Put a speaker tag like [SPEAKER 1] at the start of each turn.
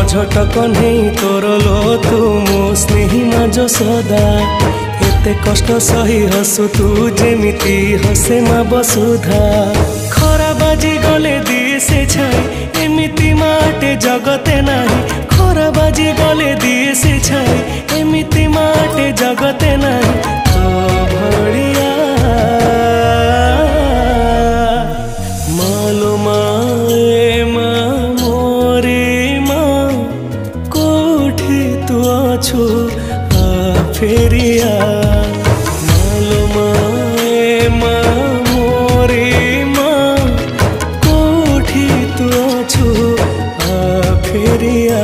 [SPEAKER 1] झटक नहीं तोर लो तू मो स्नेही माज सदा एते कष्ट सही हसु तू जेमिति हसे मा बसुधा खरा बाजी गले दिए से छाई एमिति माटे जगते नाही खरा बाजी गले दिए से छाई एमिति माटे जगते नाही तो भड़िया मालो माए मा मोरे मा कोठी तू अछु आ फेरिया मालो माए मा मोरे मा कोठी तू अछु आ फेरिया।